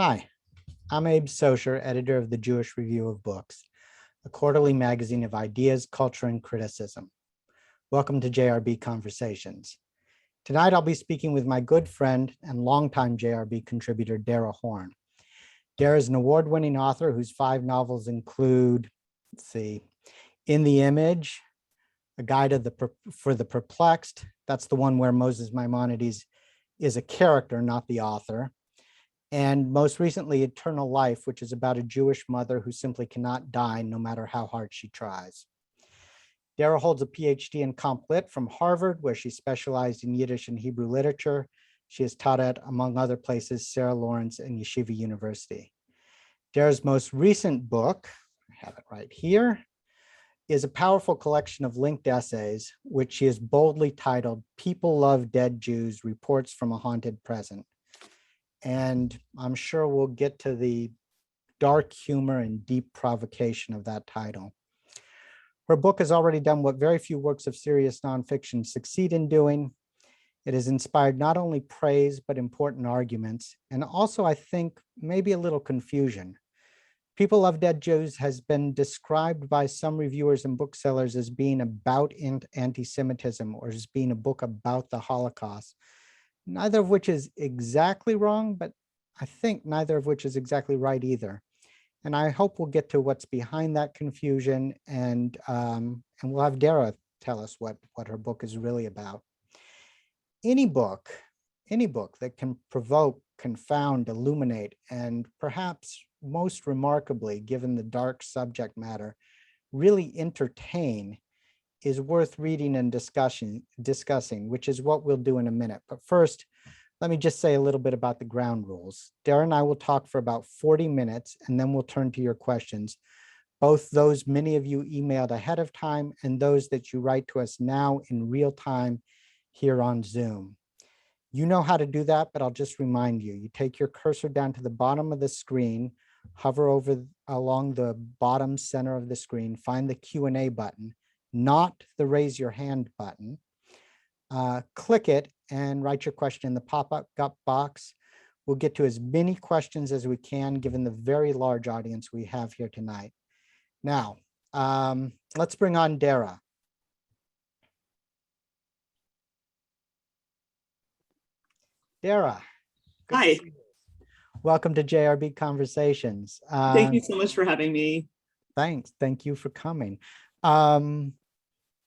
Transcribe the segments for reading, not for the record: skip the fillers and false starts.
Hi, I'm Abe Socher, editor of the Jewish Review of Books, a quarterly magazine of ideas, culture, and criticism. Welcome to JRB Conversations. Tonight, I'll be speaking with my good friend and longtime JRB contributor, Dara Horn. Dara is an award-winning author whose 5 novels include, In the Image, A Guide for the Perplexed. That's the one where Moses Maimonides is a character, not the author. And most recently, Eternal Life, which is about a Jewish mother who simply cannot die no matter how hard she tries. Dara holds a PhD in Comp Lit from Harvard, where she specialized in Yiddish and Hebrew literature. She has taught at, among other places, Sarah Lawrence and Yeshiva University. Dara's most recent book, I have it right here, is a powerful collection of linked essays, which she has boldly titled People Love Dead Jews, Reports from a Haunted Present. And I'm sure we'll get to the dark humor and deep provocation of that title. Her book has already done what very few works of serious nonfiction succeed in doing. It has inspired not only praise, but important arguments, and also, I think, maybe a little confusion. People Love Dead Jews has been described by some reviewers and booksellers as being about anti-Semitism or as being a book about the Holocaust. Neither of which is exactly wrong, but I think neither of which is exactly right either. And I hope we'll get to what's behind that confusion, and we'll have Dara tell us what her book is really about. Any book that can provoke, confound, illuminate, and perhaps most remarkably, given the dark subject matter, really entertain is worth reading and discussing, which is what we'll do in a minute. But first, let me just say a little bit about the ground rules. Dara and I will talk for about 40 minutes, and then we'll turn to your questions, both those many of you emailed ahead of time and those that you write to us now in real time here on Zoom. You know how to do that, but I'll just remind you. You take your cursor down to the bottom of the screen, hover along the bottom center of the screen, find the Q&A button, not the raise your hand button. Click it and write your question in the pop-up box. We'll get to as many questions as we can, given the very large audience we have here tonight. Now, let's bring on Dara. Dara. Hi. Welcome to JRB Conversations. Thank you so much for having me. Thanks. Thank you for coming.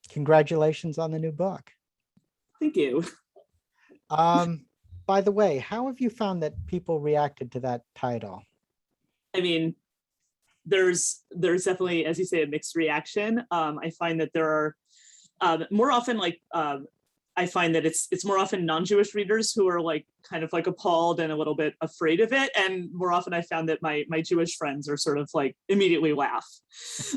Congratulations on the new book. Thank you. By the way, how have you found that people reacted to that title? I mean, there's definitely, as you say, a mixed reaction. I find that there are more often I find that it's more often non-Jewish readers who are kind of appalled and a little bit afraid of it. And more often I found that my Jewish friends are sort of immediately laugh.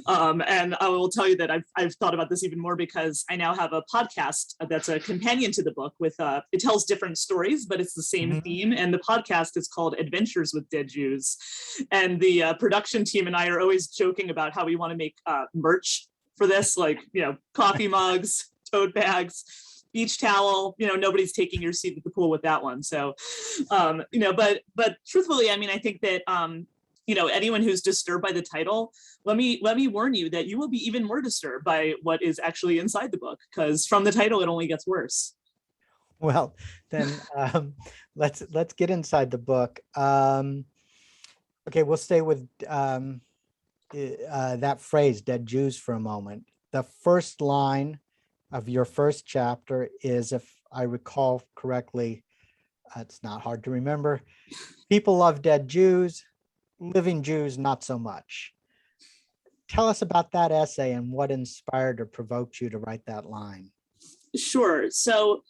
And I will tell you that I've thought about this even more because I now have a podcast that's a companion to the book with, it tells different stories, but it's the same theme. And the podcast is called Adventures with Dead Jews. And the production team and I are always joking about how we want to make merch for this, coffee mugs, tote bags, beach towel, nobody's taking your seat at the pool with that one. So, but truthfully, I mean, I think that, anyone who's disturbed by the title, let me warn you that you will be even more disturbed by what is actually inside the book, because from the title, it only gets worse. Well, then let's get inside the book. Okay, we'll stay with that phrase, dead Jews, for a moment. The first line of your first chapter is, if I recall correctly, it's not hard to remember, people love dead Jews, living Jews, not so much. Tell us about that essay and what inspired or provoked you to write that line. Sure. So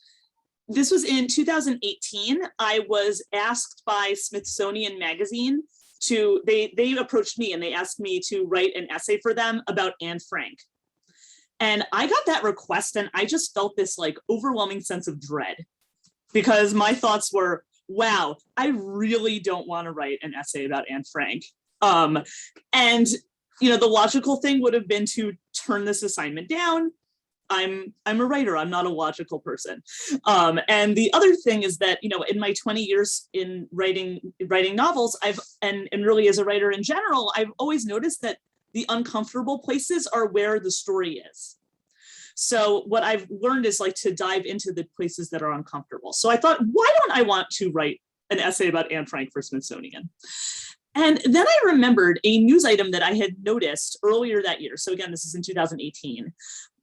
this was in 2018. I was asked by Smithsonian Magazine they approached me and they asked me to write an essay for them about Anne Frank. And I got that request and I just felt this overwhelming sense of dread, because my thoughts were, wow, I really don't want to write an essay about Anne Frank. And, the logical thing would have been to turn this assignment down, I'm a writer. I'm not a logical person. And the other thing is that, in my 20 years in writing novels, and really as a writer in general, I've always noticed that the uncomfortable places are where the story is. So what I've learned is like to dive into the places that are uncomfortable. So I thought, why don't I want to write an essay about Anne Frank for Smithsonian? And then I remembered a news item that I had noticed earlier that year. So again, this is in 2018,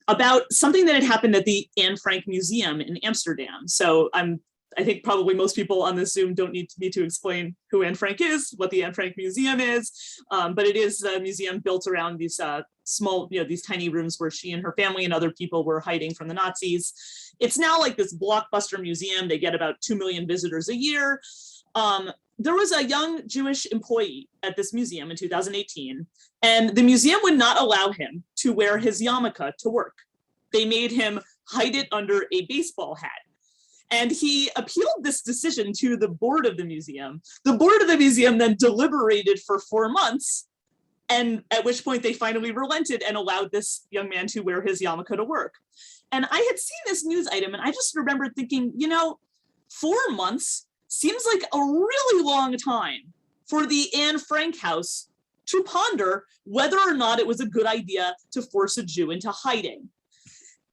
about something that had happened at the Anne Frank Museum in Amsterdam. So I think probably most people on this Zoom don't need me to explain who Anne Frank is, what the Anne Frank Museum is, but it is a museum built around these small, these tiny rooms where she and her family and other people were hiding from the Nazis. It's now like this blockbuster museum. They get about 2 million visitors a year. There was a young Jewish employee at this museum in 2018, and the museum would not allow him to wear his yarmulke to work. They made him hide it under a baseball hat. And he appealed this decision to the board of the museum. The board of the museum then deliberated for 4 months, and at which point they finally relented and allowed this young man to wear his yarmulke to work. And I had seen this news item, and I just remembered thinking, 4 months seems like a really long time for the Anne Frank house to ponder whether or not it was a good idea to force a Jew into hiding.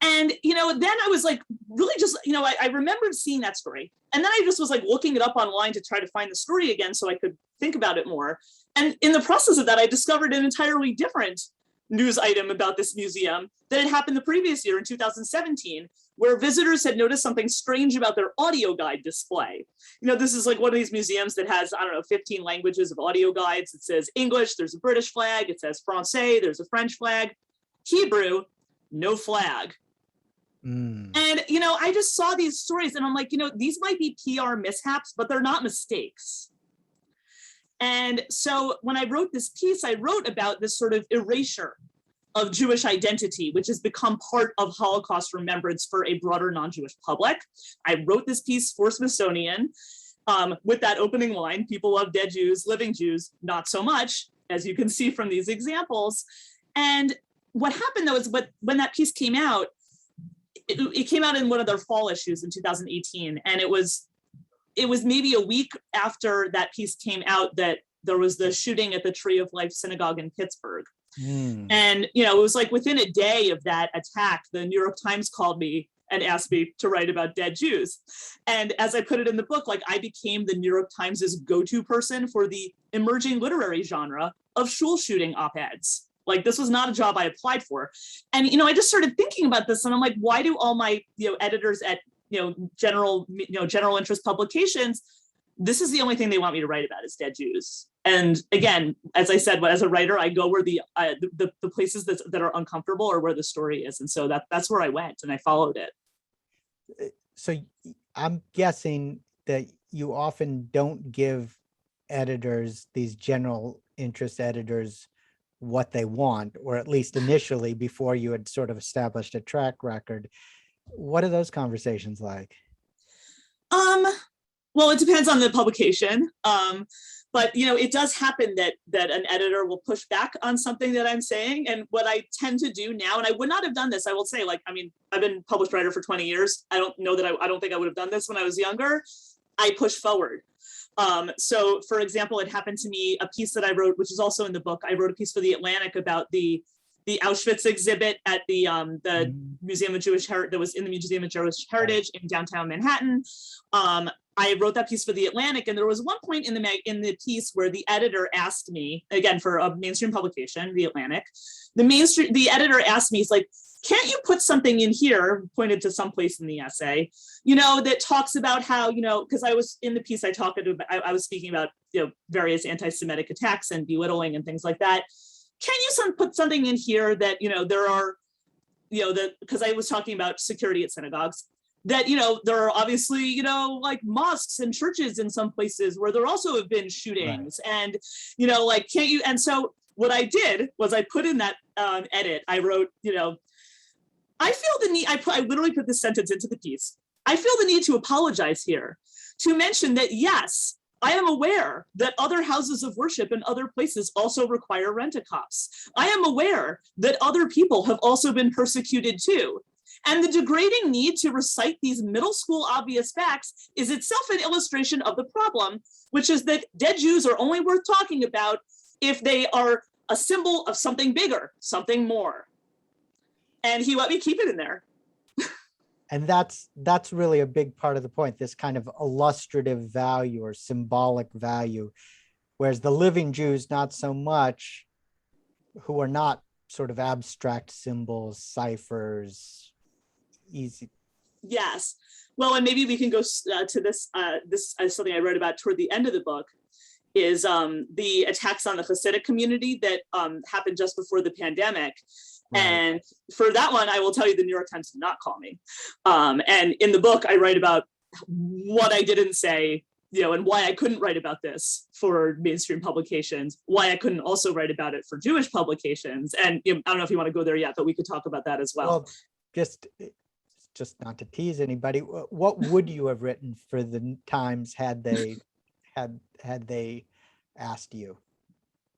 And, then I was like, really just, I remembered seeing that story. And then I just was like looking it up online to try to find the story again so I could think about it more. And in the process of that, I discovered an entirely different news item about this museum that had happened the previous year in 2017, where visitors had noticed something strange about their audio guide display. This is like one of these museums that has, 15 languages of audio guides. It says English, there's a British flag. It says Francais, there's a French flag. Hebrew, no flag. And, I just saw these stories and I'm like, these might be PR mishaps, but they're not mistakes. And so when I wrote this piece, I wrote about this sort of erasure of Jewish identity, which has become part of Holocaust remembrance for a broader non-Jewish public. I wrote this piece for Smithsonian with that opening line, people love dead Jews, living Jews, not so much, as you can see from these examples. And what happened though is when that piece came out, it came out in one of their fall issues in 2018. And it was maybe a week after that piece came out that there was the shooting at the Tree of Life Synagogue in Pittsburgh. And, it was like within a day of that attack, the New York Times called me and asked me to write about dead Jews. And as I put it in the book, I became the New York Times's go-to person for the emerging literary genre of shul shooting op-eds. This was not a job I applied for. And, I just started thinking about this and I'm like, why do all my, editors at, general interest publications, this is the only thing they want me to write about is dead Jews. And again, as I said, as a writer, I go where the places that are uncomfortable or where the story is. And so that's where I went and I followed it. So I'm guessing that you often don't give editors, these general interest editors, what they want, or at least initially before you had sort of established a track record. What are those conversations like? Well, it depends on the publication. But, it does happen that an editor will push back on something that I'm saying. And what I tend to do now, and I would not have done this, I will say, I've been published writer for 20 years. I don't know that I don't think I would have done this when I was younger. I push forward. So for example, it happened to me, a piece that I wrote, which is also in the book, I wrote a piece for the Atlantic about the Auschwitz exhibit at the Museum of Jewish Heritage, that was in the Museum of Jewish Heritage in downtown Manhattan. I wrote that piece for the Atlantic, and there was one point in the piece where the editor asked me, again for a mainstream publication, the Atlantic, the editor asked me, he's like, can't you put something in here, pointed to some place in the essay, that talks about how, because I was in the piece, I was speaking about, various anti-Semitic attacks and belittling and things like that. Can you put something in here that, there are, because I was talking about security at synagogues, that, there are obviously, mosques and churches in some places where there also have been shootings. Right. And, can't you, and so what I did was I put in that edit, I wrote, I feel the need, I literally put this sentence into the piece. I feel the need to apologize here, to mention that, yes, I am aware that other houses of worship in other places also require rent-a-cops. I am aware that other people have also been persecuted too. And the degrading need to recite these middle school obvious facts is itself an illustration of the problem, which is that dead Jews are only worth talking about if they are a symbol of something bigger, something more. And he let me keep it in there. And that's really a big part of the point, this kind of illustrative value or symbolic value, whereas the living Jews, not so much, who are not sort of abstract symbols, ciphers, easy. Yes. Well, and maybe we can go to this. This is something I wrote about toward the end of the book, is the attacks on the Hasidic community that happened just before the pandemic. Right. And for that one, I will tell you, the New York Times did not call me. And in the book, I write about what I didn't say, and why I couldn't write about this for mainstream publications, why I couldn't also write about it for Jewish publications. And I don't know if you want to go there yet, but we could talk about that as well. Well, just not to tease anybody, what would you have written for the Times had they asked you?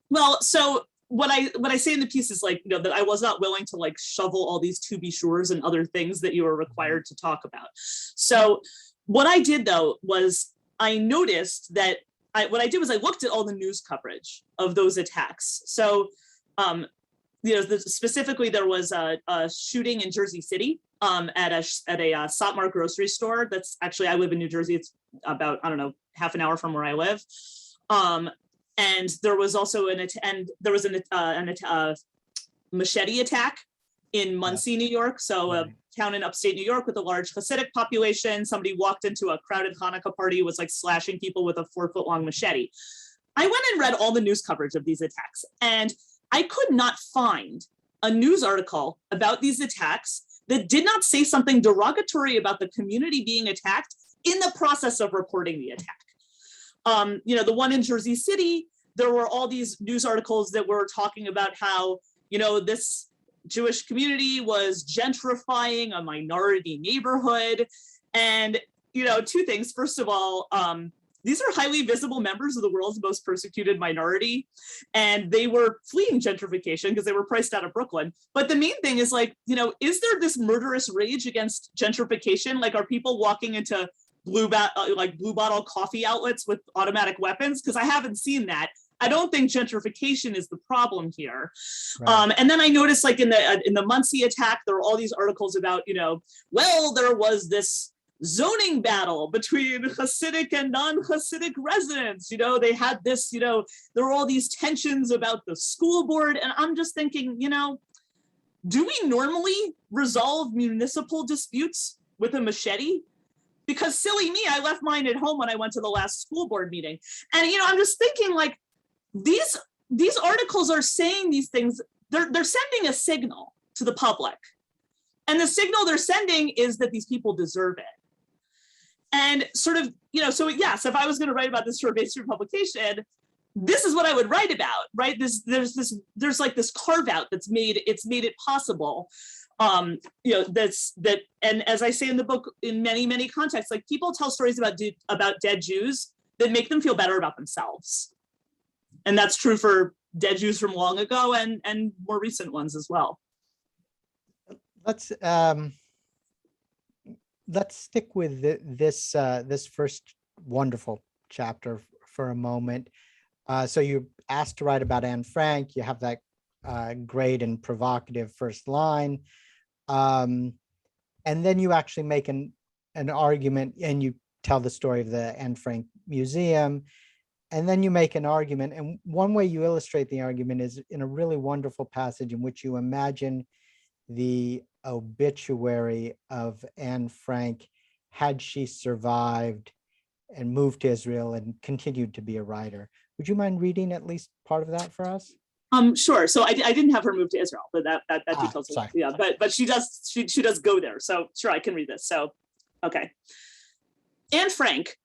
Well, so what I say in the piece is that I was not willing to shovel all these to be sures and other things that you were required to talk about. So what I did though was I noticed that I looked at all the news coverage of those attacks. So specifically there was a shooting in Jersey City at a Satmar grocery store. That's actually, I live in New Jersey. It's about, I don't know, half an hour from where I live. And there was also a machete attack in Muncie, New York. So a town in upstate New York with a large Hasidic population. Somebody walked into a crowded Hanukkah party, was slashing people with a 4-foot-long machete. I went and read all the news coverage of these attacks, and I could not find a news article about these attacks that did not say something derogatory about the community being attacked in the process of reporting the attack. The one in Jersey City, there were all these news articles that were talking about how, this Jewish community was gentrifying a minority neighborhood. And, two things. First of all, these are highly visible members of the world's most persecuted minority, and they were fleeing gentrification because they were priced out of Brooklyn. But the main thing is is there this murderous rage against gentrification? Are people walking into blue bottle coffee outlets with automatic weapons? Because I haven't seen that. I don't think gentrification is the problem here. Right. And then I noticed in the Muncie attack, there were all these articles about, there was this zoning battle between Hasidic and non-Hasidic residents. They had this, there were all these tensions about the school board. And I'm just thinking, do we normally resolve municipal disputes with a machete? Because silly me, I left mine at home when I went to the last school board meeting. And, I'm just thinking these articles are saying these things, they're sending a signal to the public. And the signal they're sending is that these people deserve it. And sort of, so yes, if I was going to write about this for a mainstream publication, this is what I would write about, right? There's this carve out that's made it possible. And as I say in the book, in many, many contexts, people tell stories about dead Jews that make them feel better about themselves. And that's true for dead Jews from long ago and more recent ones as well. Let's stick with this first wonderful chapter for a moment. So you're asked to write about Anne Frank. You have that great and provocative first line. And then you actually make an argument, and you tell the story of the Anne Frank Museum, and then you make an argument. And one way you illustrate the argument is in a really wonderful passage in which you imagine the obituary of Anne Frank had she survived and moved to Israel and continued to be a writer. Would you mind reading at least part of that for us? Sure. So I didn't have her move to Israel, but that details. Yeah, but she does go there. So sure, I can read this. So, okay. Anne Frank,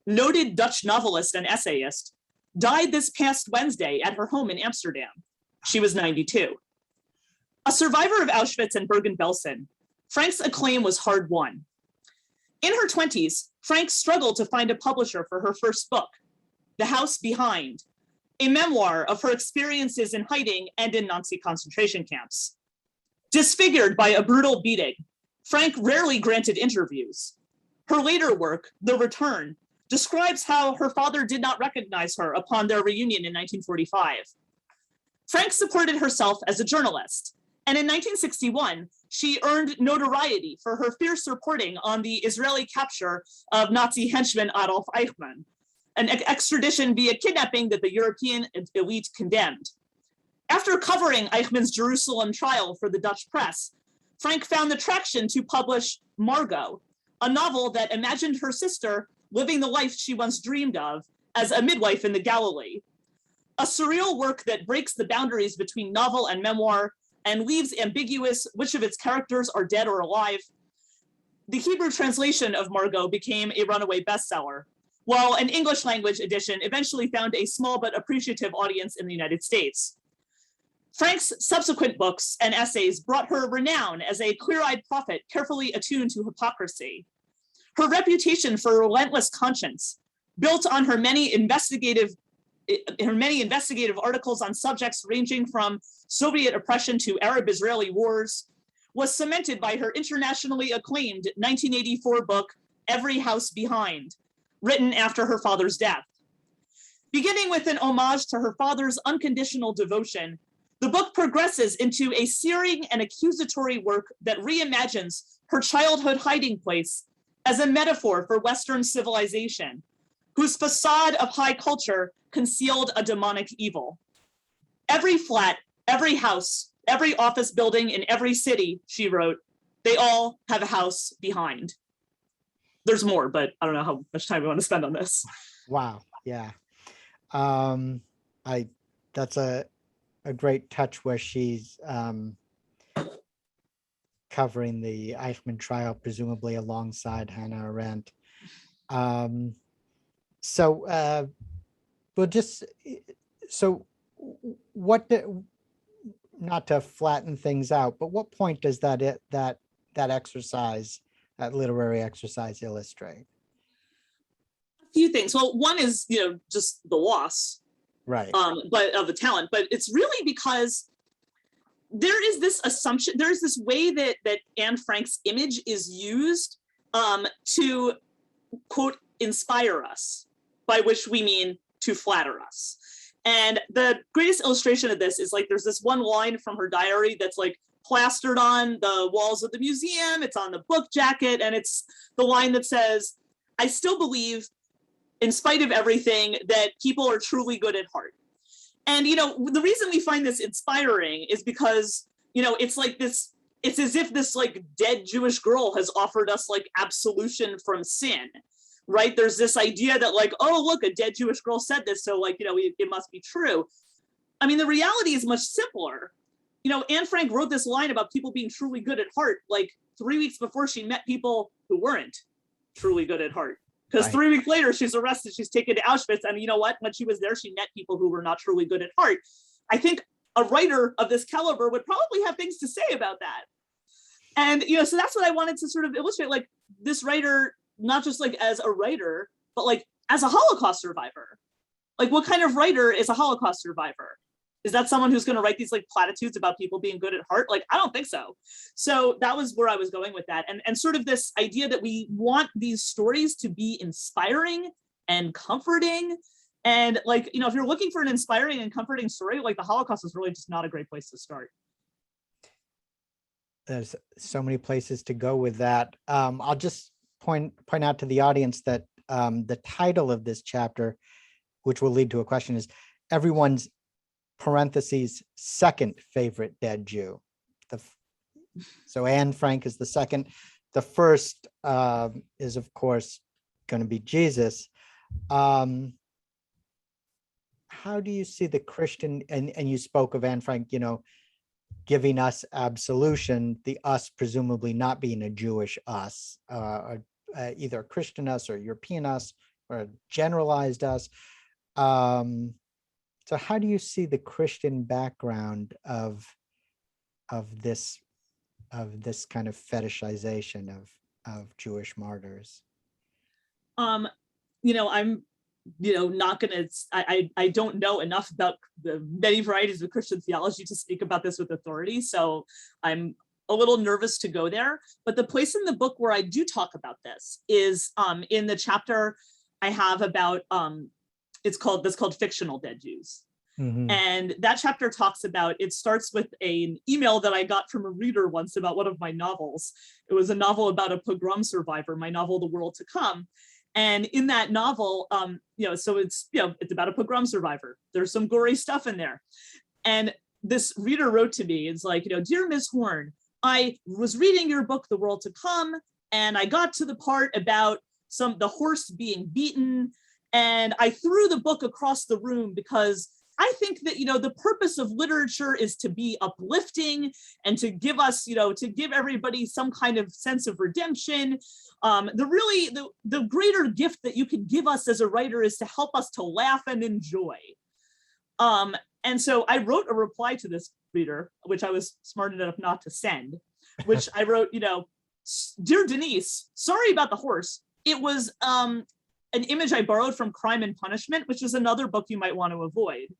noted Dutch novelist and essayist, died this past Wednesday at her home in Amsterdam. She was 92. A survivor of Auschwitz and Bergen-Belsen, Frank's acclaim was hard won. In her 20s, Frank struggled to find a publisher for her first book, The House Behind, a memoir of her experiences in hiding and in Nazi concentration camps. Disfigured by a brutal beating, Frank rarely granted interviews. Her later work, The Return, describes how her father did not recognize her upon their reunion in 1945. Frank supported herself as a journalist, and in 1961, she earned notoriety for her fierce reporting on the Israeli capture of Nazi henchman Adolf Eichmann, an extradition via kidnapping that the European elite condemned. After covering Eichmann's Jerusalem trial for the Dutch press, Frank found the traction to publish Margot, a novel that imagined her sister living the life she once dreamed of as a midwife in the Galilee. A surreal work that breaks the boundaries between novel and memoir and leaves ambiguous which of its characters are dead or alive. The Hebrew translation of Margot became a runaway bestseller, while an English language edition eventually found a small but appreciative audience in the United States. Frank's subsequent books and essays brought her renown as a clear-eyed prophet carefully attuned to hypocrisy. Her reputation for relentless conscience, built on her many investigative articles on subjects ranging from Soviet oppression to Arab-Israeli wars, was cemented by her internationally acclaimed 1984 book, Every House Behind, written after her father's death. Beginning with an homage to her father's unconditional devotion, the book progresses into a searing and accusatory work that reimagines her childhood hiding place as a metaphor for Western civilization, whose facade of high culture concealed a demonic evil. Every flat, every house, every office building in every city, she wrote, they all have a house behind. There's more, but I don't know how much time we want to spend on this. Wow. Yeah. That's a great touch where she's covering the Eichmann trial, presumably alongside Hannah Arendt. Not to flatten things out, but what point does that exercise, that literary exercise, illustrate? A few things. Well, one is, just the loss, right? But of the talent. But it's really because there is this assumption, there's this way that Anne Frank's image is used to, quote, inspire us, by which we mean to flatter us. And the greatest illustration of this is there's this one line from her diary that's plastered on the walls of the museum. It's on the book jacket. And it's the line that says, I still believe, in spite of everything, that people are truly good at heart. And, the reason we find this inspiring is because, it's it's as if this dead Jewish girl has offered us absolution from sin. Right? There's this idea that oh, look, a dead Jewish girl said this. So it must be true. I mean, the reality is much simpler. Anne Frank wrote this line about people being truly good at heart, 3 weeks before she met people who weren't truly good at heart. Because 3 weeks later, she's arrested, she's taken to Auschwitz. And you know what? When she was there, she met people who were not truly good at heart. I think a writer of this caliber would probably have things to say about that. And, so that's what I wanted to sort of illustrate, this writer, not just as a writer, but as a Holocaust survivor. What kind of writer is a Holocaust survivor? Is that someone who's going to write these platitudes about people being good at heart? I don't think so. So that was where I was going with that. And sort of this idea that we want these stories to be inspiring and comforting. And if you're looking for an inspiring and comforting story, the Holocaust is really just not a great place to start. There's so many places to go with that. I'll just point out to the audience that the title of this chapter, which will lead to a question, is everyone's parentheses second favorite dead Jew. So Anne Frank is the second. The first is, of course, going to be Jesus. How do you see the Christian, and you spoke of Anne Frank, giving us absolution, the us presumably not being a Jewish us, either a Christian us or European us or a generalized us. So how do you see the Christian background of this kind of fetishization of Jewish martyrs? I'm not gonna, I don't know enough about the many varieties of Christian theology to speak about this with authority. So I'm a little nervous to go there, but the place in the book where I do talk about this is in the chapter I have about, it's called Fictional Dead Jews. Mhm. And that chapter talks about, it starts with an email that I got from a reader once about one of my novels. It was a novel about a pogrom survivor, my novel, The World to Come. And in that novel, so it's about a pogrom survivor. There's some gory stuff in there. And this reader wrote to me, it's like, "Dear Ms. Horn, I was reading your book, The World to Come, and I got to the part about the horse being beaten, and I threw the book across the room because I think that, the purpose of literature is to be uplifting and to give us, to give everybody some kind of sense of redemption. The greater gift that you can give us as a writer is to help us to laugh and enjoy." And so I wrote a reply to this reader, which I was smart enough not to send, which I wrote, "Dear Denise, sorry about the horse. It was an image I borrowed from Crime and Punishment, which is another book you might want to avoid.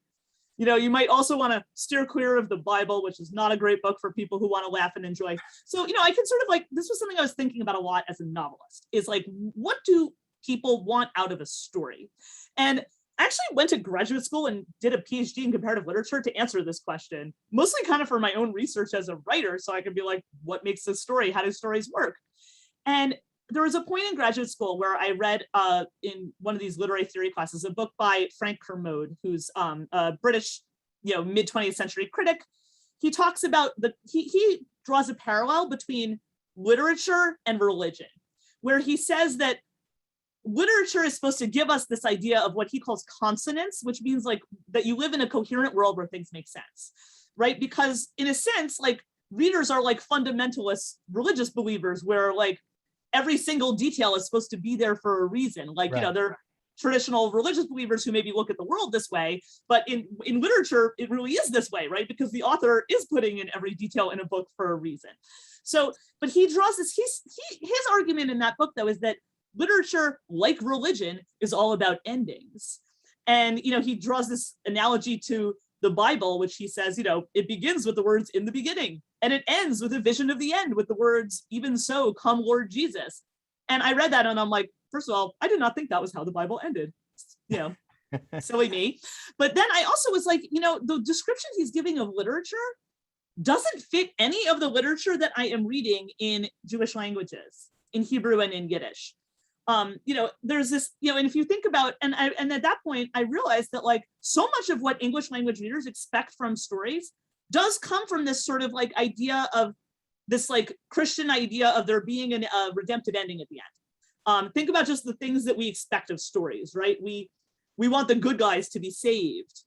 You might also want to steer clear of the Bible, which is not a great book for people who want to laugh and enjoy." So, I can sort of this was something I was thinking about a lot as a novelist, is like, what do people want out of a story? And I actually went to graduate school and did a PhD in comparative literature to answer this question, mostly kind of for my own research as a writer, so I could be like, what makes a story? How do stories work? And there was a point in graduate school where I read in one of these literary theory classes, a book by Frank Kermode, who's a British, mid 20th century critic. He talks about he draws a parallel between literature and religion, where he says that literature is supposed to give us this idea of what he calls consonance, which means like that you live in a coherent world where things make sense, right? Because in a sense, like readers are like fundamentalist religious believers, where like every single detail is supposed to be there for a reason. Like, Right. They're traditional religious believers who maybe look at the world this way, but in literature, it really is this way, right? Because the author is putting in every detail in a book for a reason. So, but he draws this, his argument in that book though, is that literature, like religion, is all about endings. And, he draws this analogy to the Bible, which he says, it begins with the words "in the beginning," and it ends with a vision of the end with the words "even so, come Lord Jesus." And I read that and I'm like, first of all, I did not think that was how the Bible ended. Silly me. But then I also was like, the description he's giving of literature doesn't fit any of the literature that I am reading in Jewish languages, in Hebrew and in Yiddish. There's this, and if you think about, and at that point, I realized that like so much of what English language readers expect from stories does come from this sort of like idea of this like Christian idea of there being a redemptive ending at the end. Think about just the things that we expect of stories, right? We want the good guys to be saved.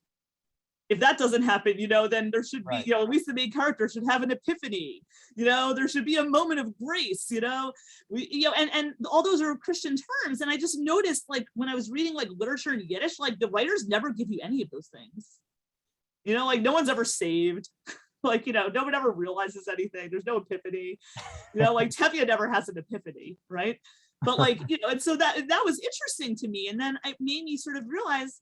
If that doesn't happen, then there should be, Right. at least the main character should have an epiphany. There should be a moment of grace. And all those are Christian terms. And I just noticed, like, when I was reading like literature in Yiddish, like the writers never give you any of those things. Like no one's ever saved. Like, no one ever realizes anything. There's no epiphany. Like Tevye never has an epiphany, right? But like, and so that was interesting to me. And then it made me sort of realize,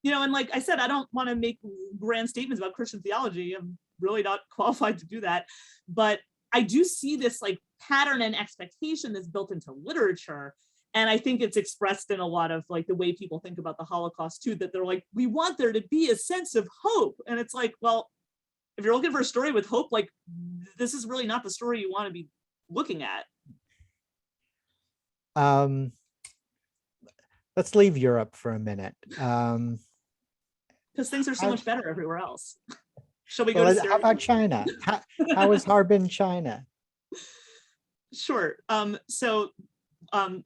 and like I said, I don't want to make grand statements about Christian theology. I'm really not qualified to do that. But I do see this like pattern and expectation that's built into literature. And I think it's expressed in a lot of like the way people think about the Holocaust too, that they're like, we want there to be a sense of hope. And it's like, well, if you're looking for a story with hope, like this is really not the story you want to be looking at. Let's leave Europe for a minute. Because things are so much better everywhere else. Shall we go to Syria? How about China? How is Harbin, China? Sure. So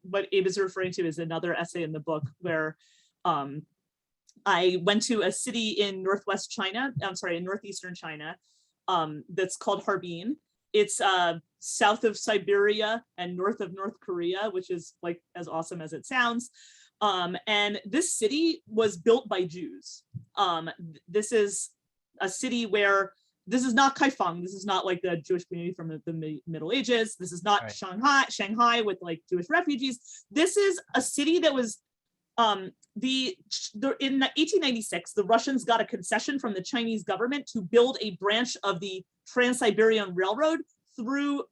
what Abe is referring to is another essay in the book where I went to a city in northeastern China, that's called Harbin. It's south of Siberia and north of North Korea, which is like as awesome as it sounds. And this city was built by Jews. This is a city where this is not Kaifeng. This is not like the Jewish community from the Middle Ages. This is not Right. Shanghai with like Jewish refugees. This is a city that was in 1896, the Russians got a concession from the Chinese government to build a branch of the Trans-Siberian Railroad through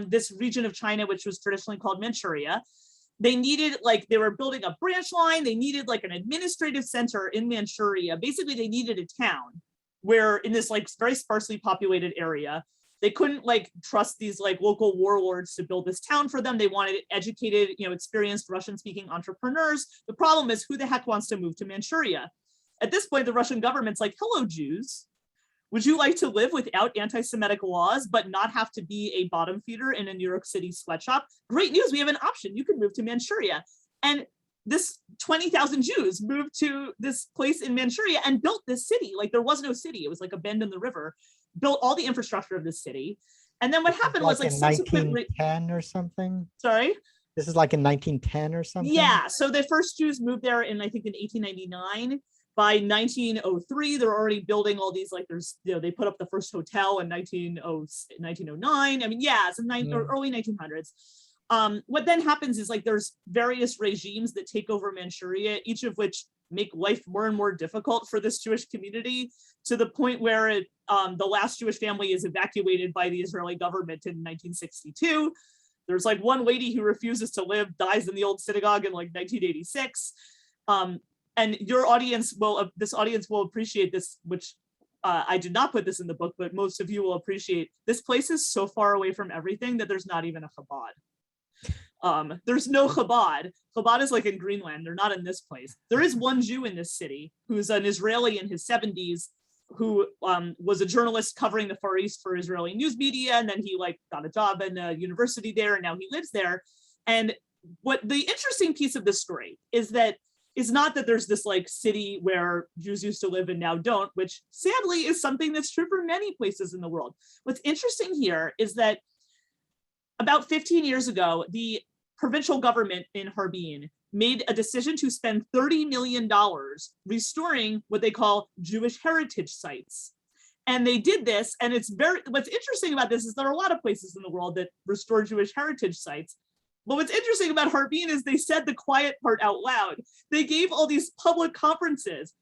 this region of China, which was traditionally called Manchuria. They needed, like, they were building a branch line. They needed like an administrative center in Manchuria. Basically, they needed a town where in this like very sparsely populated area, they couldn't like trust these like local warlords to build this town for them. They wanted educated, experienced Russian-speaking entrepreneurs. The problem is, who the heck wants to move to Manchuria? At this point, the Russian government's like, hello, Jews. Would you like to live without anti-Semitic laws, but not have to be a bottom feeder in a New York City sweatshop? Great news, we have an option. You can move to Manchuria. And this 20,000 Jews moved to this place in Manchuria and built this city. Like, there was no city. It was like a bend in the river, built all the infrastructure of this city. And then what happened was like in 1910 or something? Sorry? This is like in 1910 or something? Yeah, so the first Jews moved there in, I think, in 1899. By 1903, they're already building all these, like, they put up the first hotel in 1909. I mean, yeah, it's early 1900s. What then happens is, like, there's various regimes that take over Manchuria, each of which make life more and more difficult for this Jewish community, to the point where the last Jewish family is evacuated by the Israeli government in 1962. There's like one lady who refuses to live, dies in the old synagogue in like 1986. And this audience will appreciate this, which I did not put this in the book, but most of you will appreciate. This place is so far away from everything that there's not even a Chabad. There's no Chabad. Chabad is like in Greenland. They're not in this place. There is one Jew in this city who's an Israeli in his 70s, who was a journalist covering the Far East for Israeli news media. And then he like got a job in a university there, and now he lives there. And what the interesting piece of this story is not that there's this like city where Jews used to live and now don't, which sadly is something that's true for many places in the world. What's interesting here is that about 15 years ago, the provincial government in Harbin made a decision to spend $30 million restoring what they call Jewish heritage sites. And they did this, and what's interesting about this is there are a lot of places in the world that restore Jewish heritage sites. But what's interesting about Harbin is they said the quiet part out loud. They gave all these public conferences,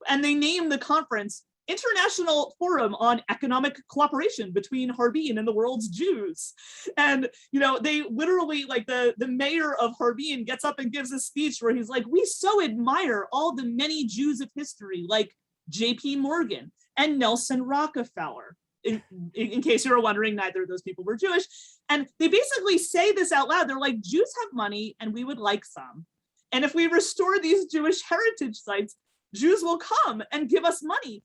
and they named the conference International Forum on Economic Cooperation between Harbin and the world's Jews. And, they literally, like the mayor of Harbin gets up and gives a speech where he's like, we so admire all the many Jews of history, like J.P. Morgan and Nelson Rockefeller. In case you were wondering, neither of those people were Jewish. And they basically say this out loud. They're like, Jews have money and we would like some. And if we restore these Jewish heritage sites, Jews will come and give us money.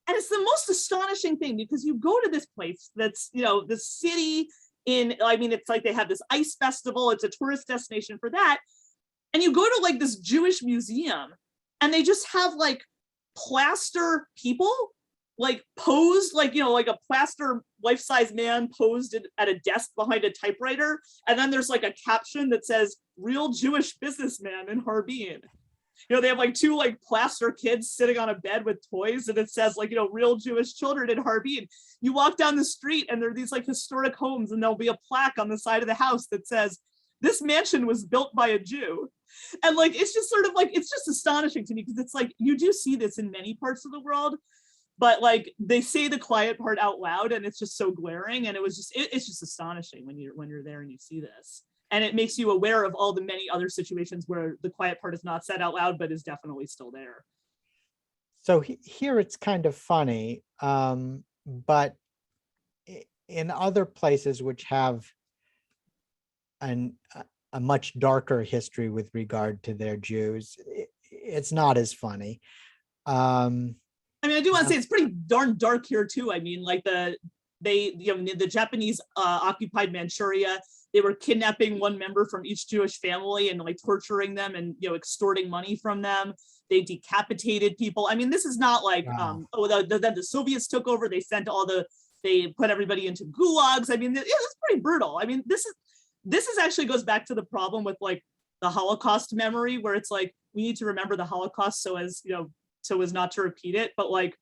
And it's the most astonishing thing, because you go to this place that's, the city it's like they have this ice festival. It's a tourist destination for that. And you go to like this Jewish museum, and they just have like plaster people like posed, like a plaster life-size man posed at a desk behind a typewriter. And then there's like a caption that says, real Jewish businessman in Harbin. They have like two like plaster kids sitting on a bed with toys, and it says like, real Jewish children in Harbin. You walk down the street and there are these like historic homes, and there'll be a plaque on the side of the house that says, this mansion was built by a Jew. And like, it's just sort of like, it's just astonishing to me, because it's like, you do see this in many parts of the world, but like they say the quiet part out loud, and it's just so glaring. And it's just astonishing when you're there and you see this. And it makes you aware of all the many other situations where the quiet part is not said out loud, but is definitely still there. So here it's kind of funny, but in other places which have a much darker history with regard to their Jews, it's not as funny. I do want to say it's pretty darn dark here too. Like the Japanese occupied Manchuria. They were kidnapping one member from each Jewish family and like torturing them and extorting money from them. They decapitated people. This is not like then the Soviets took over. They put everybody into gulags. It's pretty brutal. This is actually goes back to the problem with like the Holocaust memory, where it's like we need to remember the Holocaust so as not to repeat it. But like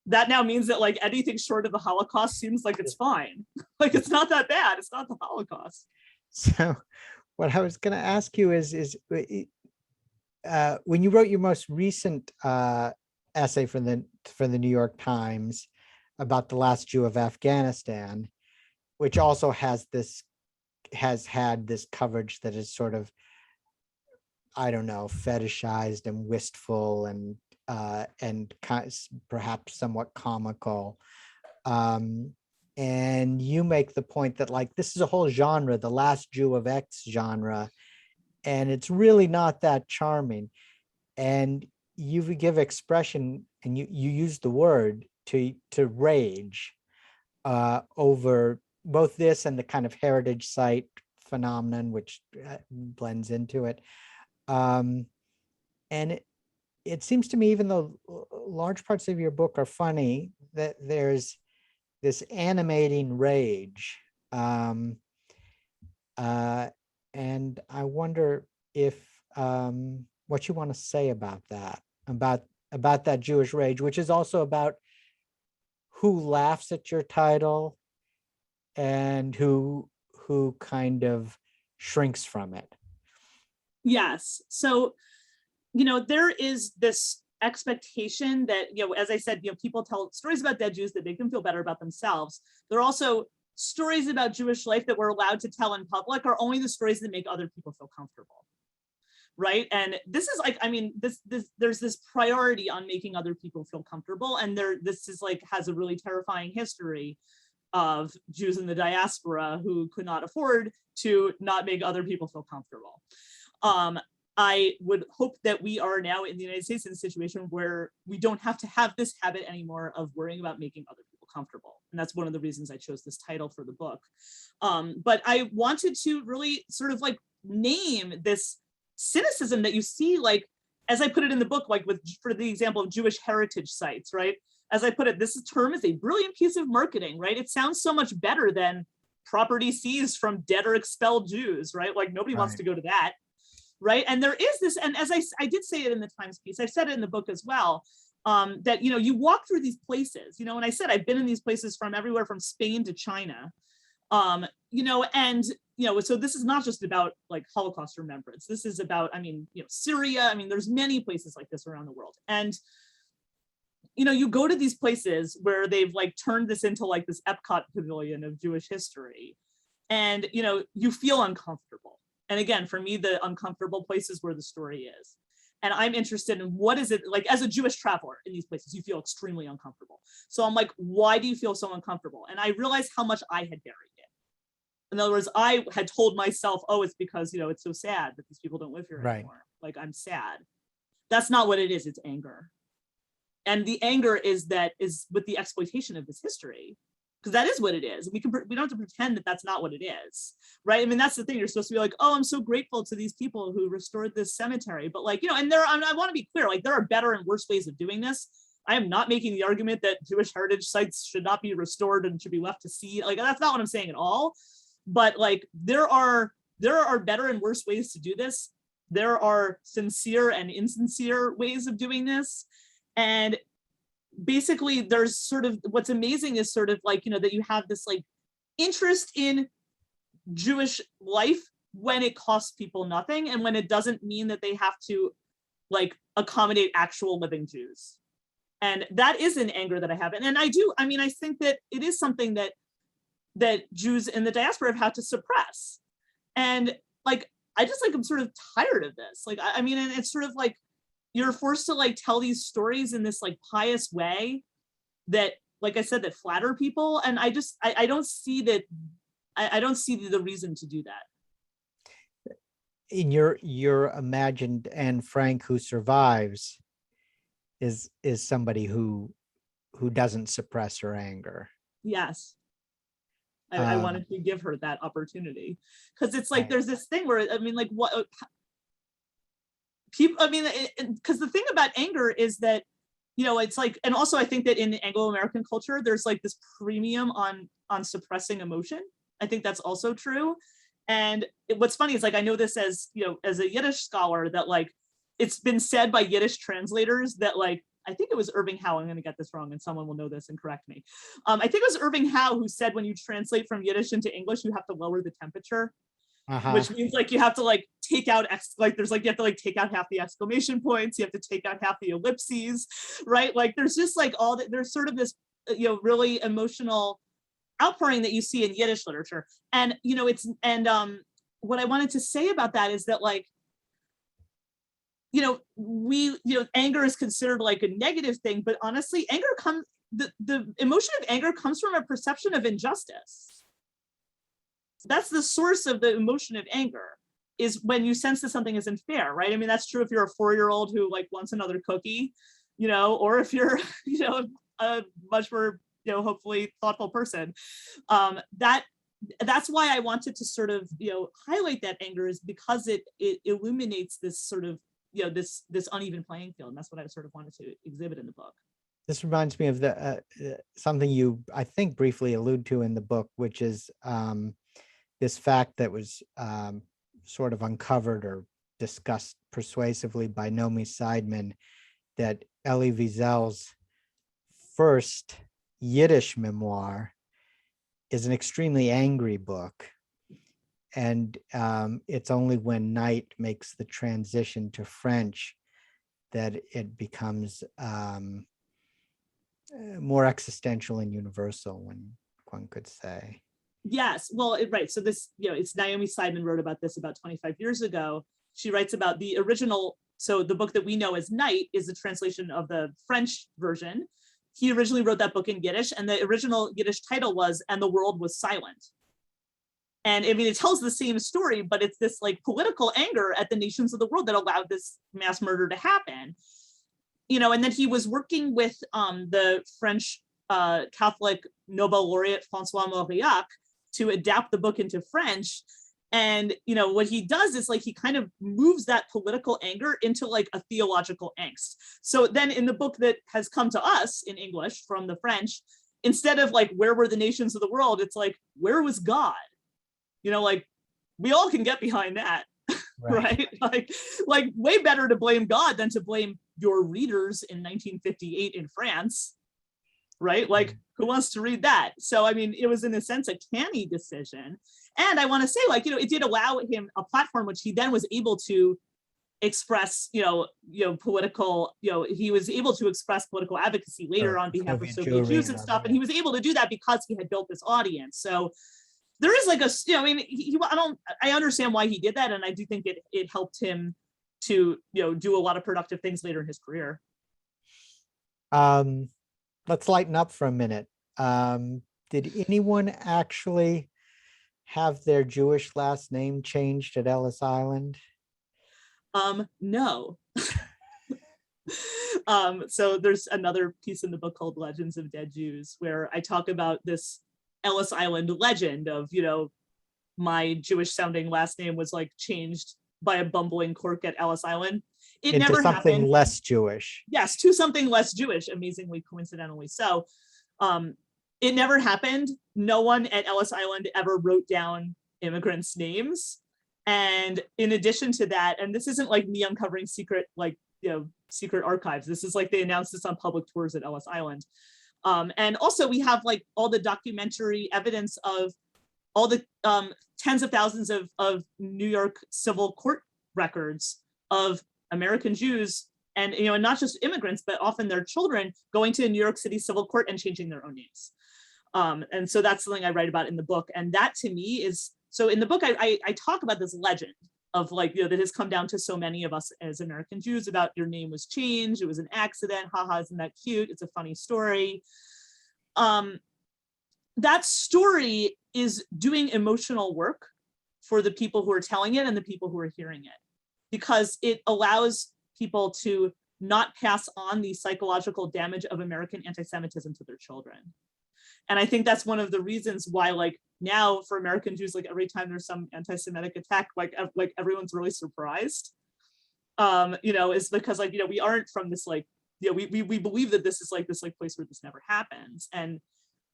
that now means that like anything short of the Holocaust seems like it's fine. Like it's not that bad. It's not the Holocaust. So what I was going to ask you is when you wrote your most recent essay for the New York Times about the last Jew of Afghanistan, which also has had this coverage that is sort of, I don't know, fetishized and wistful and perhaps somewhat comical. And you make the point that like this is a whole genre, the Last Jew of X genre, and it's really not that charming. And you give expression, and you use the word to rage over both this and the kind of heritage site phenomenon, which blends into it. And it seems to me, even though large parts of your book are funny, that there's this animating rage. And I wonder if what you want to say about that, about that Jewish rage, which is also about who laughs at your title and who kind of shrinks from it. Yes. So, there is this expectation that, as I said, people tell stories about dead Jews that make them feel better about themselves. There are also stories about Jewish life that we're allowed to tell in public are only the stories that make other people feel comfortable. Right. And this is like, there's this priority on making other people feel comfortable. And this is like, has a really terrifying history of Jews in the diaspora who could not afford to not make other people feel comfortable. I would hope that we are now in the United States in a situation where we don't have to have this habit anymore of worrying about making other people comfortable. And that's one of the reasons I chose this title for the book. But I wanted to really sort of like name this cynicism that you see, like, as I put it in the book, like for the example of Jewish heritage sites, right? As I put it, this term is a brilliant piece of marketing, right? It sounds so much better than property seized from dead or expelled Jews, right? Like nobody wants to go to that. Right. And there is this, and as I did say it in the Times piece, I said it in the book as well, that, you walk through these places, and I said, I've been in these places from everywhere from Spain to China, and, so this is not just about like Holocaust remembrance. This is about, Syria. There's many places like this around the world. And, you go to these places where they've like turned this into like this Epcot pavilion of Jewish history. And, you feel uncomfortable. And again, for me, the uncomfortable place is where the story is. And I'm interested in what is it like as a Jewish traveler in these places, you feel extremely uncomfortable. So I'm like, why do you feel so uncomfortable? And I realized how much I had buried it. In other words, I had told myself, oh, it's because, it's so sad that these people don't live here anymore. Like, I'm sad. That's not what it is. It's anger. And the anger is with the exploitation of this history. Because that is what it is. We don't have to pretend that that's not what it is, right? That's the thing. You're supposed to be like, oh, I'm so grateful to these people who restored this cemetery. But like, and I want to be clear, like there are better and worse ways of doing this. I am not making the argument that Jewish heritage sites should not be restored and should be left to see. Like, that's not what I'm saying at all. But like, there are better and worse ways to do this. There are sincere and insincere ways of doing this. And basically there's sort of, what's amazing is sort of like, that you have this like interest in Jewish life when it costs people nothing and when it doesn't mean that they have to like accommodate actual living Jews. And that is an anger that I have. And I think that it is something that Jews in the diaspora have had to suppress. And like, I'm sort of tired of this. Like, and it's sort of like, you're forced to like tell these stories in this like pious way that, like I said, that flatter people. And I don't see that. I don't see the reason to do that. In your imagined Anne Frank who survives is somebody who doesn't suppress her anger. Yes. I wanted to give her that opportunity because it's like, there's this thing where, what people, because the thing about anger is that, it's like, and also I think that in Anglo-American culture, there's like this premium on suppressing emotion. I think that's also true. And what's funny is like, I know this as, as a Yiddish scholar that like, it's been said by Yiddish translators that like, I think it was Irving Howe, I'm going to get this wrong and someone will know this and correct me. I think it was Irving Howe who said when you translate from Yiddish into English, you have to lower the temperature. Which means like you have to like take out you have to like take out half the exclamation points, you have to take out half the ellipses, right? Like there's just like all that, there's sort of this really emotional outpouring that you see in Yiddish literature. And, what I wanted to say about that is that, like, anger is considered like a negative thing, but honestly, the emotion of anger comes from a perception of injustice. That's the source of the emotion of anger, is when you sense that something isn't fair, right? I mean, that's true if you're a 4-year-old who like wants another cookie, or if you're, a much more, hopefully thoughtful person. That's why I wanted to sort of, highlight that anger, is because it illuminates this sort of, this uneven playing field. And that's what I sort of wanted to exhibit in the book. This reminds me of the something you, I think, briefly allude to in the book, which is this fact that was sort of uncovered or discussed persuasively by Nomi Seidman, that Elie Wiesel's first Yiddish memoir is an extremely angry book. And it's only when Night makes the transition to French that it becomes more existential and universal, one could say. Yes, well, right. So this, it's Naomi Seidman wrote about this about 25 years ago. She writes about the original. So the book that we know as Night is a translation of the French version. He originally wrote that book in Yiddish, and the original Yiddish title was "And the World Was Silent." And I mean, it tells the same story, but it's this like political anger at the nations of the world that allowed this mass murder to happen. And then he was working with the French Catholic Nobel laureate Francois Mauriac to adapt the book into French. And, what he does is like, he kind of moves that political anger into like a theological angst. So then in the book that has come to us in English from the French, instead of like, where were the nations of the world? It's like, where was God? Like, we all can get behind that, right? Like way better to blame God than to blame your readers in 1958 in France, right? Like, who wants to read that? So, I mean, it was in a sense a canny decision. And I want to say, like, it did allow him a platform which he then was able to express, political, he was able to express political advocacy later on behalf of Soviet Jews and stuff. And he was able to do that because he had built this audience. So there is like I understand why he did that. And I do think it helped him to, do a lot of productive things later in his career. Let's lighten up for a minute. Did anyone actually have their Jewish last name changed at Ellis Island? No. So there's another piece in the book called Legends of Dead Jews, where I talk about this Ellis Island legend of, my Jewish sounding last name was like changed by a bumbling cork at Ellis Island. It into never something happened. Less Jewish. Yes, to something less Jewish, amazingly, coincidentally. So it never happened. No one at Ellis Island ever wrote down immigrants' names. And in addition to that, and this isn't like me uncovering secret, like, secret archives. This is like they announced this on public tours at Ellis Island. And also we have like all the documentary evidence of all the tens of thousands of New York civil court records of American Jews and, and not just immigrants, but often their children going to New York City civil court and changing their own names. And so that's something I write about in the book. And that to me is, so in the book, I talk about this legend of like, that has come down to so many of us as American Jews about your name was changed. It was an accident. Haha, isn't that cute? It's a funny story. That story is doing emotional work for the people who are telling it and the people who are hearing it, because it allows people to not pass on the psychological damage of American anti-Semitism to their children. And I think that's one of the reasons why, like, now for American Jews, like every time there's some anti-Semitic attack, like everyone's really surprised, is because like, we aren't from this, like, we believe that this is like this like place where this never happens. And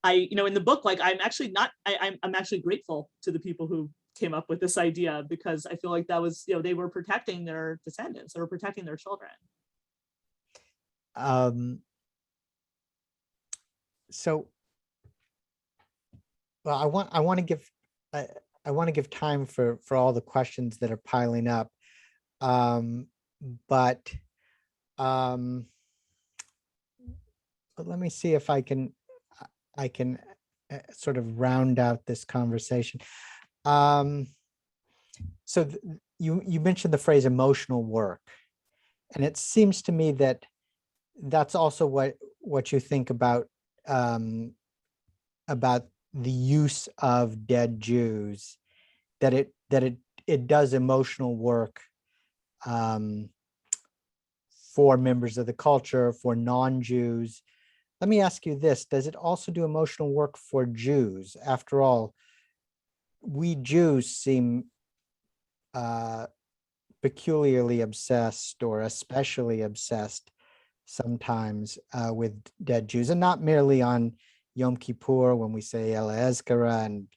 I, in the book, like, I'm actually grateful to the people who came up with this idea, because I feel like that was, they were protecting their descendants, they were protecting their children. So, well, I want to give time for all the questions that are piling up, but let me see if I can sort of round out this conversation. Um, so you mentioned the phrase emotional work, and it seems to me that that's also what you think um, about the use of dead Jews, that it does emotional work um, for members of the culture, for non-Jews. Let me ask you this: does it also do emotional work for Jews? After all, we Jews seem peculiarly obsessed, or especially obsessed sometimes, with dead Jews, and not merely on Yom Kippur when we say El Ezkara and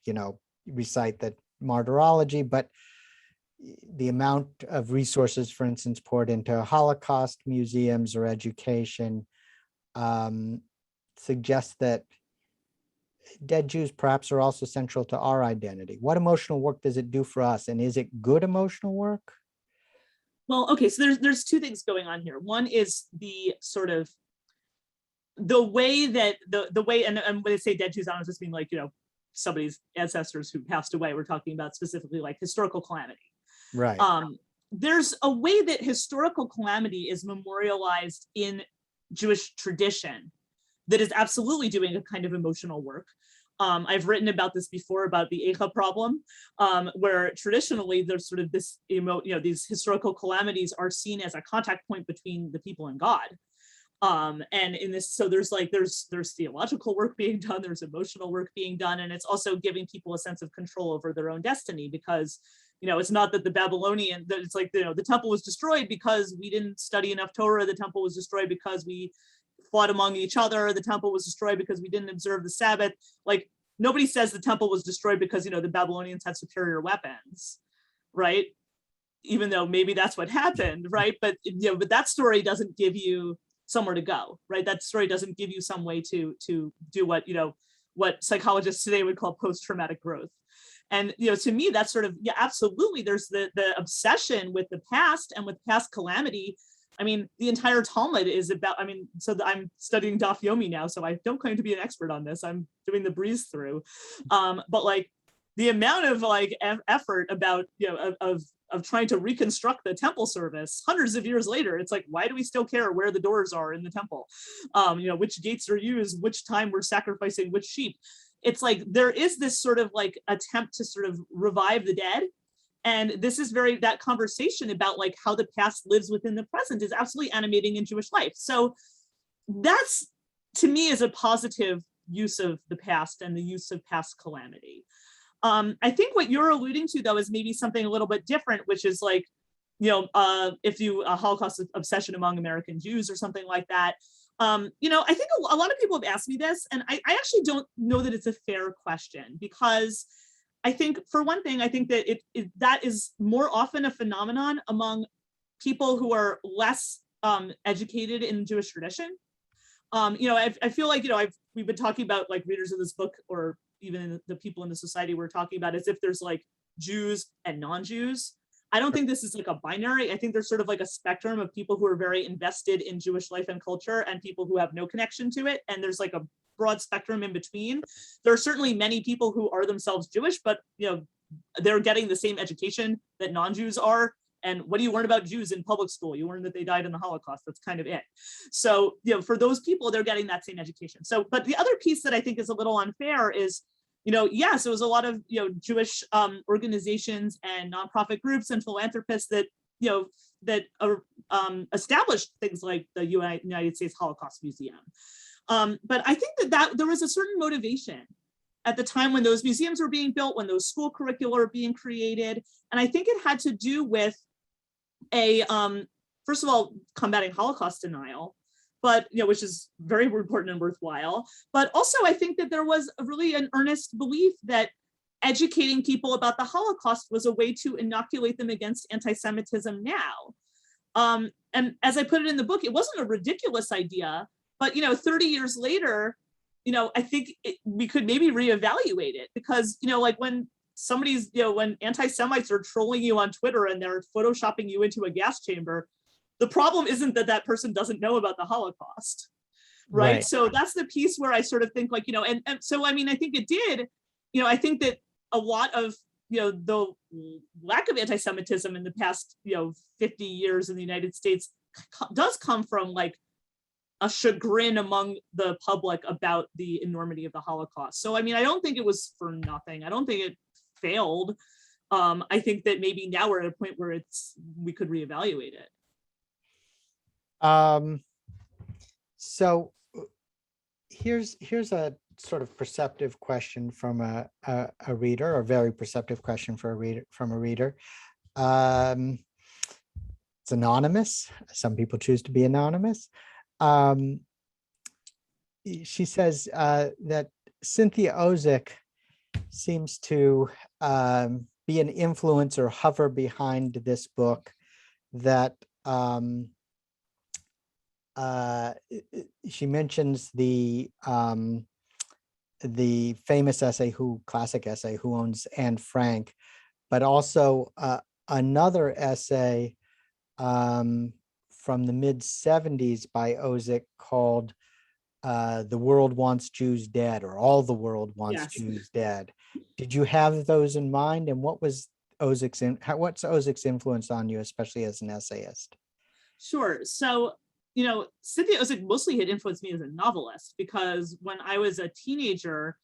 recite the martyrology, but the amount of resources, for instance, poured into Holocaust museums or education suggests that dead Jews perhaps are also central to our identity. What emotional work does it do for us, and is it good emotional work? Well, okay, so there's two things going on here. One is the sort of the way that the way, and when I say dead Jews, I don't just mean like somebody's ancestors who passed away. We're talking about specifically like historical calamity. Right. There's a way that historical calamity is memorialized in Jewish tradition that is absolutely doing a kind of emotional work. I've written about this before, about the Eicha problem, where traditionally there's sort of this, these historical calamities are seen as a contact point between the people and God. And in this, so there's theological work being done, there's emotional work being done, and it's also giving people a sense of control over their own destiny, because it's not that it's like, the temple was destroyed because we didn't study enough Torah, the temple was destroyed because we fought among each other, the temple was destroyed because we didn't observe the Sabbath. Like, nobody says the temple was destroyed because the Babylonians had superior weapons, right? Even though maybe that's what happened, right? But but that story doesn't give you somewhere to go, right? That story doesn't give you some way to do what psychologists today would call post-traumatic growth. And to me, that's sort of, absolutely, there's the obsession with the past and with past calamity. I mean, the entire Talmud is about, so I'm studying Daf Yomi now, so I don't claim to be an expert on this. I'm doing the breeze through. But like the amount of like effort about, of trying to reconstruct the temple service hundreds of years later, it's like, why do we still care where the doors are in the temple? Which gates are used, which time we're sacrificing which sheep. It's like, there is this sort of like attempt to sort of revive the dead. And this is that conversation about like how the past lives within the present is absolutely animating in Jewish life. So that's, to me, is a positive use of the past and the use of past calamity. I think what you're alluding to, though, is maybe something a little bit different, which is like, if you a Holocaust obsession among American Jews or something like that. I think a lot of people have asked me this, and I actually don't know that it's a fair question, because I think, for one thing, I think that that is more often a phenomenon among people who are less educated in Jewish tradition. I feel like, we've been talking about like readers of this book, or even the people in the society we're talking about, as if there's like Jews and non-Jews. I don't think this is like a binary. I think there's sort of like a spectrum of people who are very invested in Jewish life and culture and people who have no connection to it. And there's like a broad spectrum in between. There are certainly many people who are themselves Jewish, but they're getting the same education that non-Jews are. And what do you learn about Jews in public school? You learn that they died in the Holocaust. That's kind of it. So, for those people, they're getting that same education. So, but the other piece that I think is a little unfair is, yes, it was a lot of, Jewish organizations and nonprofit groups and philanthropists that, established things like the United States Holocaust Museum. But I think that there was a certain motivation at the time when those museums were being built, when those school curricula were being created. And I think it had to do with first of all, combating Holocaust denial, but which is very important and worthwhile. But also, I think that there was really an earnest belief that educating people about the Holocaust was a way to inoculate them against anti-Semitism now. And as I put it in the book, it wasn't a ridiculous idea, but 30 years later, I think we could maybe reevaluate it, because like when somebody's, when anti-Semites are trolling you on Twitter and they're photoshopping you into a gas chamber, the problem isn't that person doesn't know about the Holocaust. right? Right. So that's the piece where I sort of think like, and so, I mean, I think it did, I think that a lot of, the lack of anti-Semitism in the past, 50 years in the United States does come from like a chagrin among the public about the enormity of the Holocaust. So, I mean, I don't think it was for nothing. I don't think it failed. I think that maybe now we're at a point where we could reevaluate it. So here's a sort of perceptive question from a reader, or a very perceptive question for a reader from a reader. It's anonymous. Some people choose to be anonymous. She says that Cynthia Ozick seems to be an influence or hover behind this book, that she mentions the famous classic essay, Who Owns Anne Frank, but also another essay from the mid-70s by Ozick called The World Wants Jews Dead, or All the World Wants Yes. Jews Dead. Did you have those in mind? And what's Ozick's influence on you, especially as an essayist? Sure. So, Cynthia Ozick mostly had influenced me as a novelist, because when I was a teenager,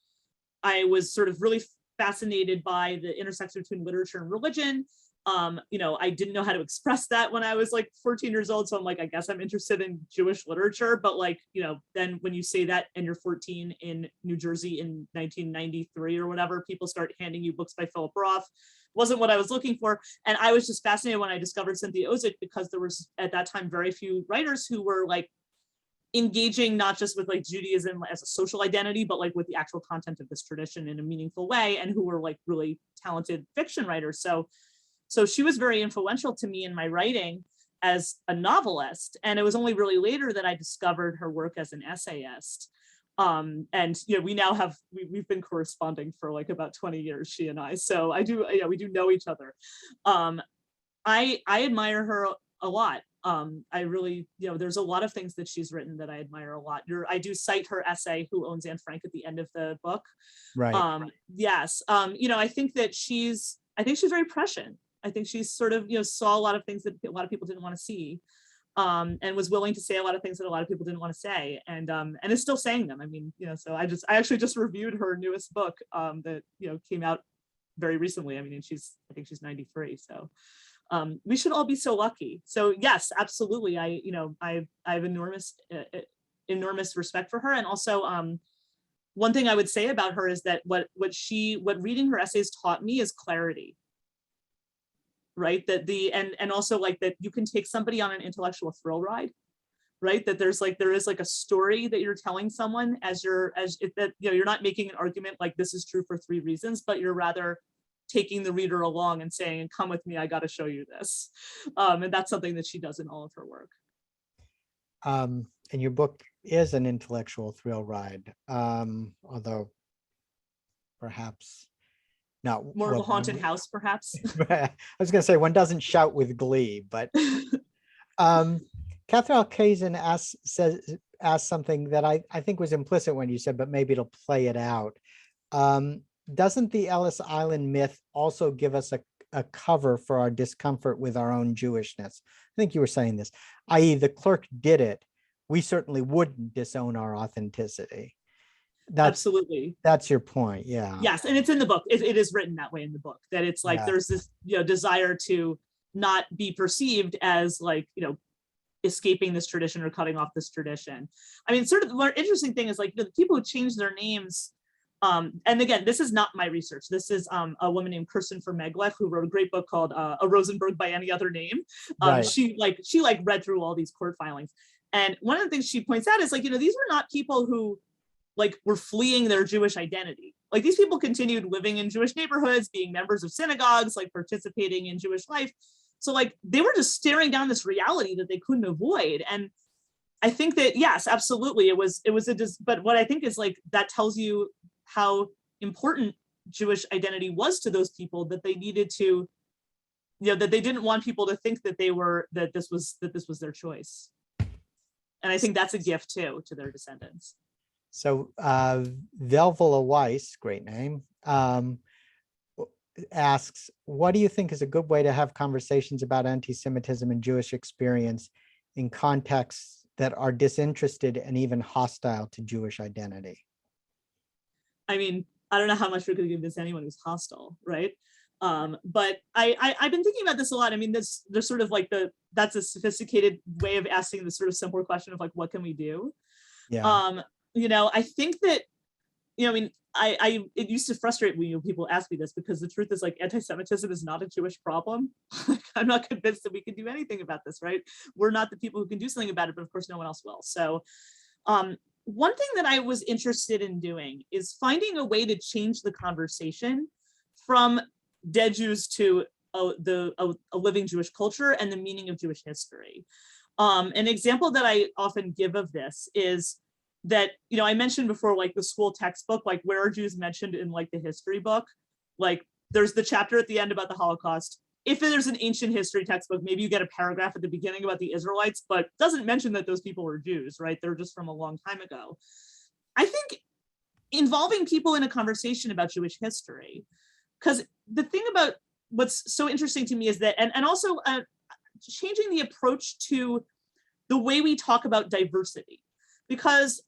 I was sort of really fascinated by the intersection between literature and religion. I didn't know how to express that when I was like 14 years old. So I'm like, I guess I'm interested in Jewish literature. But like, then when you say that and you're 14 in New Jersey in 1993 or whatever, people start handing you books by Philip Roth. Wasn't what I was looking for. And I was just fascinated when I discovered Cynthia Ozick, because there was at that time very few writers who were like engaging not just with like Judaism as a social identity, but like with the actual content of this tradition in a meaningful way, and who were like really talented fiction writers. So she was very influential to me in my writing as a novelist. And it was only really later that I discovered her work as an essayist. And we now we've been corresponding for like about 20 years, she and I. So we do know each other. I admire her a lot. I really, there's a lot of things that she's written that I admire a lot. I do cite her essay, Who Owns Anne Frank, at the end of the book. Right. Yes. I think that she's very prescient. I think she's sort of, saw a lot of things that a lot of people didn't want to see, and was willing to say a lot of things that a lot of people didn't want to say, and is still saying them. I mean, so I actually just reviewed her newest book that, came out very recently. I mean, and I think she's 93. So we should all be so lucky. So yes, absolutely. I have enormous respect for her. And also, one thing I would say about her is that what reading her essays taught me is clarity. Right, that and also like that you can take somebody on an intellectual thrill ride, right? That there is like a story that you're telling someone you're not making an argument like this is true for 3 reasons, but you're rather taking the reader along and saying, come with me, I got to show you this. And that's something that she does in all of her work. And your book is an intellectual thrill ride, although perhaps not more of a haunted house, perhaps. I was going to say one doesn't shout with glee, but Catherine Alkazin asked something that I think was implicit when you said, but maybe it'll play it out. Doesn't the Ellis Island myth also give us a cover for our discomfort with our own Jewishness? I think you were saying this, i.e. the clerk did it. We certainly wouldn't disown our authenticity. Absolutely. That's your point. Yeah. Yes. And it's in the book. It is written that way in the book, that it's like, there's this, desire to not be perceived as like, escaping this tradition or cutting off this tradition. I mean, sort of the more interesting thing is like, the people who change their names. And again, this is not my research. This is a woman named Kirsten Vermeglech, who wrote a great book called A Rosenberg by Any Other Name. Right. She read through all these court filings. And one of the things she points out is like, these were not people who like were fleeing their Jewish identity. Like these people continued living in Jewish neighborhoods, being members of synagogues, like participating in Jewish life. So like they were just staring down this reality that they couldn't avoid. And I think that, yes, absolutely. But what I think is like, that tells you how important Jewish identity was to those people, that they needed to, that they didn't want people to think that this was their choice. And I think that's a gift too to their descendants. So Velvela Weiss, great name, asks, what do you think is a good way to have conversations about anti-Semitism and Jewish experience in contexts that are disinterested and even hostile to Jewish identity? I mean, I don't know how much we're going to convince anyone who's hostile, right? But I've been thinking about this a lot. I mean, there's sort of like that's a sophisticated way of asking the sort of simpler question of like, what can we do? Yeah. I think that, I mean, it used to frustrate me when people ask me this, because the truth is like anti-Semitism is not a Jewish problem. I'm not convinced that we can do anything about this, right? We're not the people who can do something about it, but of course no one else will. So one thing that I was interested in doing is finding a way to change the conversation from dead Jews to a living Jewish culture and the meaning of Jewish history. An example that I often give of this is that, I mentioned before, like the school textbook, like where are Jews mentioned in like the history book? Like there's the chapter at the end about the Holocaust. If there's an ancient history textbook, maybe you get a paragraph at the beginning about the Israelites, but doesn't mention that those people were Jews, right? They're just from a long time ago. I think involving people in a conversation about Jewish history, because the thing about what's so interesting to me is that, and also changing the approach to the way we talk about diversity, because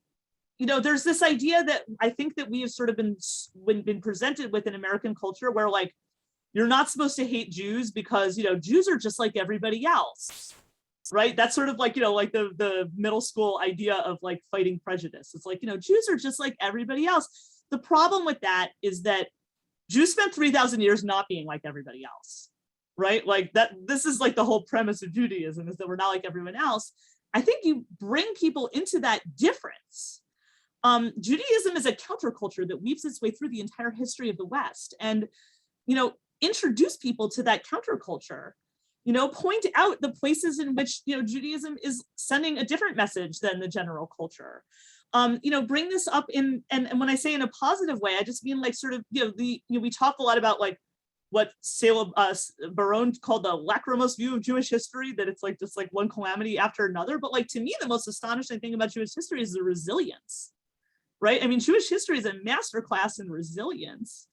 there's this idea that I think that we have sort of been presented with in American culture, where like you're not supposed to hate Jews because Jews are just like everybody else, right? That's sort of like like the middle school idea of like fighting prejudice. It's like Jews are just like everybody else. The problem with that is that Jews spent 3,000 years not being like everybody else, right? Like that. This is like the whole premise of Judaism, is that we're not like everyone else. I think you bring people into that difference. Judaism is a counterculture that weaves its way through the entire history of the West, and introduce people to that counterculture. Point out the places in which Judaism is sending a different message than the general culture. Bring this up and when I say in a positive way, I just mean like sort of we talk a lot about like what Salem Baron called the lachrymose view of Jewish history, that it's like just like one calamity after another. But like to me, the most astonishing thing about Jewish history is the resilience, right? I mean, Jewish history is a masterclass in resilience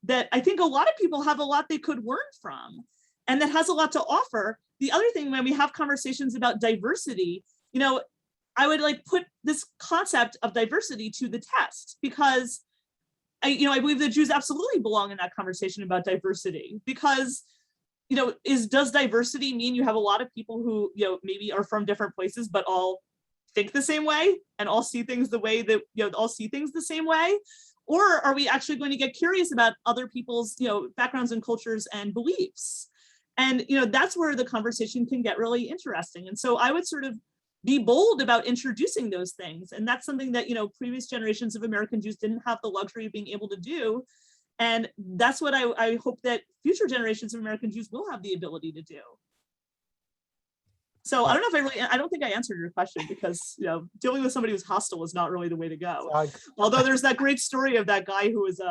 that I think a lot of people have a lot they could learn from, and that has a lot to offer. The other thing, when we have conversations about diversity, I would like put this concept of diversity to the test, because I believe that Jews absolutely belong in that conversation about diversity, because, does diversity mean you have a lot of people who, maybe are from different places, but all think the same way and all see things the way that, all see things the same way? Or are we actually going to get curious about other people's, backgrounds and cultures and beliefs? And, that's where the conversation can get really interesting. And so I would sort of be bold about introducing those things. And that's something that, previous generations of American Jews didn't have the luxury of being able to do. And that's what I hope that future generations of American Jews will have the ability to do. So I don't know if I don't think I answered your question, because, dealing with somebody who's hostile is not really the way to go. Although there's that great story of that guy who was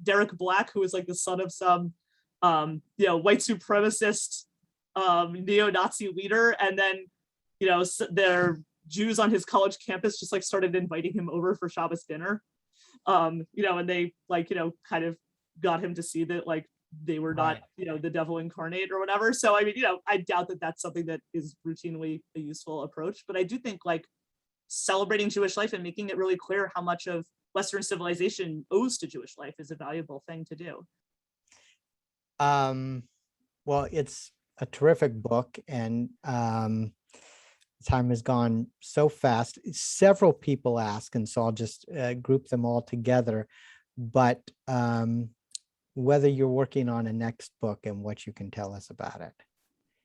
Derek Black, who was like the son of some, white supremacist neo-Nazi leader. And then, their Jews on his college campus just like started inviting him over for Shabbos dinner, and they like, kind of got him to see that like they were not, the devil incarnate or whatever. So I mean, I doubt that that's something that is routinely a useful approach, but I do think like celebrating Jewish life and making it really clear how much of Western civilization owes to Jewish life is a valuable thing to do. Well, it's a terrific book, and time has gone so fast. Several people ask, and so I'll just group them all together. But whether you're working on a next book and what you can tell us about it.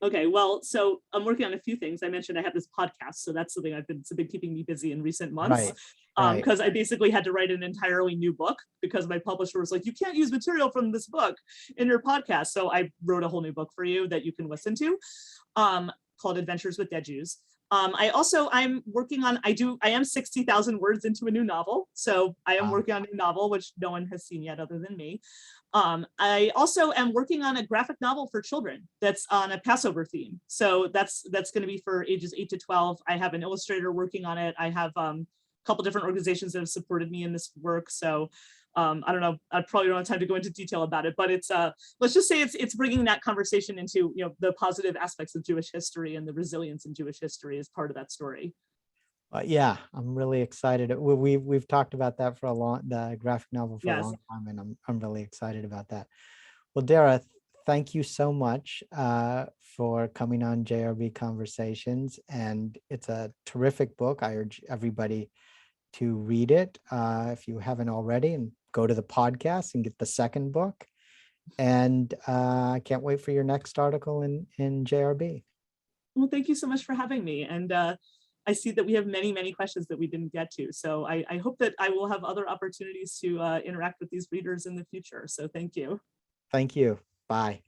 Okay, well, so I'm working on a few things. I mentioned I have this podcast, so that's something it's been keeping me busy in recent months. Right. Because I basically had to write an entirely new book, because my publisher was like, you can't use material from this book in your podcast. So I wrote a whole new book for you that you can listen to, called Adventures with Dead Jews. I'm working on, I am 60,000 words into a new novel. So I am working on a novel, which no one has seen yet other than me. I also am working on a graphic novel for children that's on a Passover theme. So that's going to be for ages 8 to 12. I have an illustrator working on it. I have a couple different organizations that have supported me in this work. So I don't know, I probably don't have time to go into detail about it, but it's let's just say it's bringing that conversation into, you know, the positive aspects of Jewish history and the resilience in Jewish history as part of that story. Yeah, I'm really excited. We've talked about that for the graphic novel for a Yes. long time, and I'm really excited about that. Well, Dara, thank you so much for coming on JRB Conversations, and it's a terrific book. I urge everybody to read it if you haven't already, and go to the podcast and get the second book. And I can't wait for your next article in JRB. Well, thank you so much for having me. And I see that we have many, many questions that we didn't get to. So I hope that I will have other opportunities to interact with these readers in the future. So thank you. Thank you. Bye.